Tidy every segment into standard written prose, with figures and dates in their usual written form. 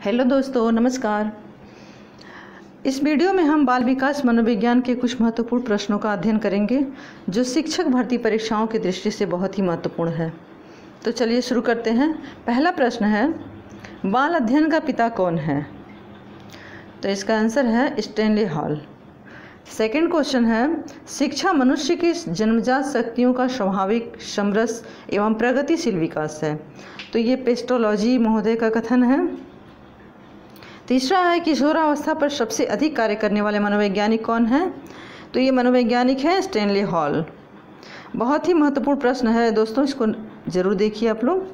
Hello दोस्तों, नमस्कार। इस वीडियो में हम बाल विकास मनोविज्ञान के कुछ महत्वपूर्ण प्रश्नों का अध्ययन करेंगे जो शिक्षक भर्ती परीक्षाओं की दृष्टि से बहुत ही महत्वपूर्ण है। तो चलिए शुरू करते हैं। पहला प्रश्न है, बाल अध्ययन का पिता कौन है? तो इसका आंसर है स्टैनली हॉल। सेकंड क्वेश्चन है, शिक्षा मनुष्य की जन्मजात शक्तियों का स्वाभाविक, समरस एवं प्रगतिशील विकास है। तो ये पेस्टोलॉजी महोदय का कथन है। तीसरा है, किशोरावस्था पर सबसे अधिक कार्य करने वाले मनोवैज्ञानिक कौन हैं? तो ये मनोवैज्ञानिक है स्टैनली हॉल। बहुत ही महत्वपूर्ण प्रश्न है दोस्तों, इसको ज़रूर देखिए आप लोग।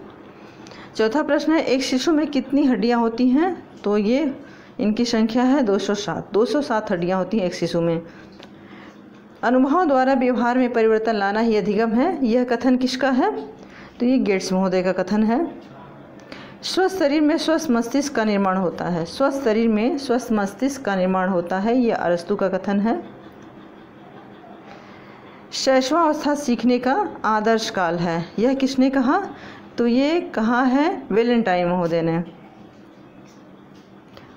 चौथा प्रश्न है, एक शिशु में कितनी हड्डियां होती हैं? तो ये इनकी संख्या है 207 हड्डियां होती हैं एक शिशु में। अनुभव द्वारा व्यवहार में परिवर्तन लाना ही अधिगम है, यह कथन किसका है? तो ये गेट्स महोदय का कथन है। स्वस्थ शरीर में स्वस्थ मस्तिष्क का निर्माण होता है। स्वस्थ शरीर में स्वस्थ मस्तिष्क का निर्माण होता है, यह अरस्तु का कथन है। शैशवावस्था सीखने का आदर्श काल है, यह किसने कहा? तो ये कहा है वैलेंटाइन महोदय ने।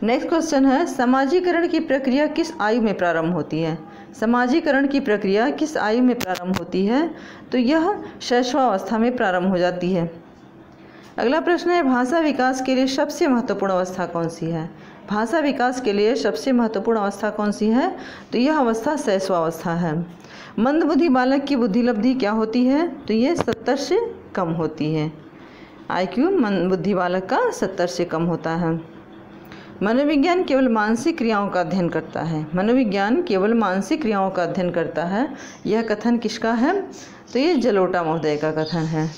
नेक्स्ट क्वेश्चन है, समाजीकरण की प्रक्रिया किस आयु में प्रारंभ होती है? समाजीकरण की प्रक्रिया किस आयु में प्रारंभ होती है? तो यह शैशवावस्था में प्रारंभ हो जाती है। अगला प्रश्न है, भाषा विकास के लिए सबसे महत्वपूर्ण अवस्था कौन सी है? भाषा विकास के लिए सबसे महत्वपूर्ण अवस्था कौन सी है? तो यह अवस्था शैशवावस्था है। मंदबुद्धि बालक की बुद्धिलब्धि क्या होती है? तो ये 70 से कम होती है। IQ मंदबुद्धि बालक का 70 से कम होता है। मनोविज्ञान केवल मानसिक क्रियाओं का अध्ययन करता है। मनोविज्ञान केवल मानसिक क्रियाओं का अध्ययन करता है, यह कथन किसका है? तो ये जलोटा महोदय का कथन है।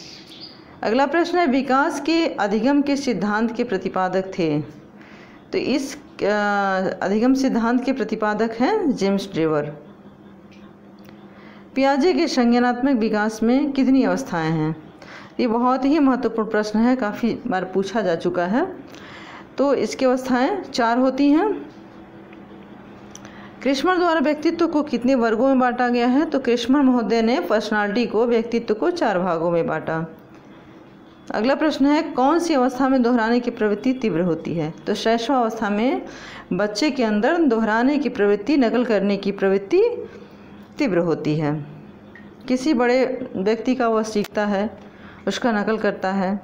अगला प्रश्न है, विकास के अधिगम के सिद्धांत के प्रतिपादक थे। तो इस अधिगम सिद्धांत के प्रतिपादक हैं जेम्स ड्रेवर। पियाजे के संज्ञानात्मक विकास में कितनी अवस्थाएं हैं? ये बहुत ही महत्वपूर्ण प्रश्न है, काफ़ी बार पूछा जा चुका है। तो इसकी अवस्थाएं 4 होती हैं। क्रिस्मर द्वारा व्यक्तित्व को कितने वर्गों में बांटा गया है? तो क्रिस्मर महोदय ने पर्सनालिटी को, व्यक्तित्व को 4 भागों में बांटा। अगला प्रश्न है, कौन सी अवस्था में दोहराने की प्रवृत्ति तीव्र होती है? तो शैशवावस्था में बच्चे के अंदर दोहराने की प्रवृत्ति, नकल करने की प्रवृत्ति तीव्र होती है। किसी बड़े व्यक्ति का वह सीखता है, उसका नकल करता है।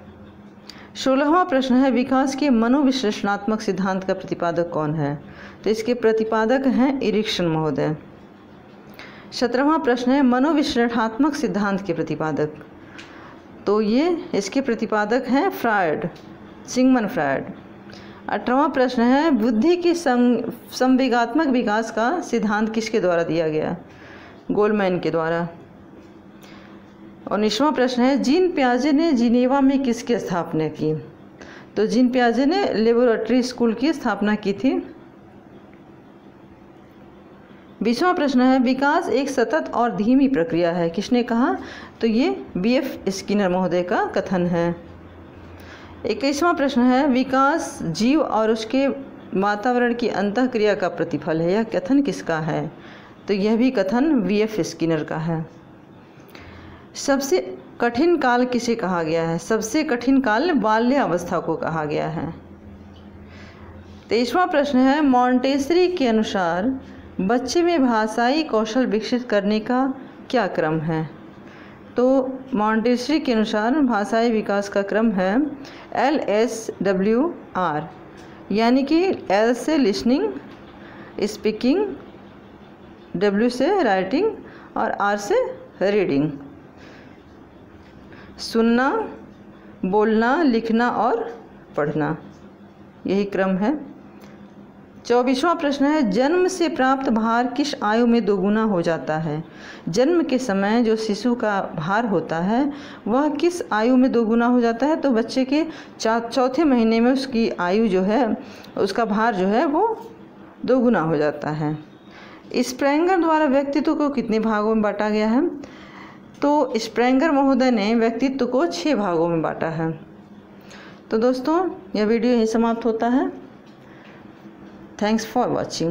16वां प्रश्न है, विकास के मनोविश्लेषणात्मक सिद्धांत का प्रतिपादक कौन है? तो इसके प्रतिपादक हैं इरिक्सन महोदय। 17वां प्रश्न है, मनोविश्लेषणात्मक सिद्धांत के प्रतिपादक। तो ये इसके प्रतिपादक हैं फ्रायड, सिगमंड फ्रायड। 18वां प्रश्न है, बुद्धि की संवेगात्मक विकास का सिद्धांत किसके द्वारा दिया गया? गोलमैन के द्वारा। 19वां प्रश्न है, जीन पियाजे ने जिनेवा में किसकी स्थापना की? तो जीन पियाजे ने लेबोरेटरी स्कूल की स्थापना की थी। 20वां प्रश्न है, विकास एक सतत और धीमी प्रक्रिया है, किसने कहा? तो ये BF स्किनर महोदय का कथन है। 21वां प्रश्न है, विकास जीव और उसके वातावरण की अंतःक्रिया का प्रतिफल है, यह कथन किसका है? तो यह भी कथन BF स्किनर का है। सबसे कठिन काल किसे कहा गया है? सबसे कठिन काल बाल्यावस्था को कहा गया है। 23वां प्रश्न है, मॉन्टेसरी के अनुसार बच्चे में भाषाई कौशल विकसित करने का क्या क्रम है? तो मॉन्टेसरी के अनुसार भाषाई विकास का क्रम है LSWR, यानी कि L से लिसनिंग, स्पीकिंग, W से राइटिंग और R से रीडिंग। सुनना, बोलना, लिखना और पढ़ना, यही क्रम है। 24वां प्रश्न है, जन्म से प्राप्त भार किस आयु में दोगुना हो जाता है? जन्म के समय जो शिशु का भार होता है वह किस आयु में दोगुना हो जाता है? तो बच्चे के 4 महीने में उसकी आयु जो है, उसका भार जो है वो दोगुना हो जाता है। स्प्रेंगर द्वारा व्यक्तित्व को कितने भागों में बांटा गया है? तो स्प्रेंगर महोदय ने व्यक्तित्व को 6 भागों में बांटा है। तो दोस्तों, यह वीडियो यहीं समाप्त होता है। Thanks for watching.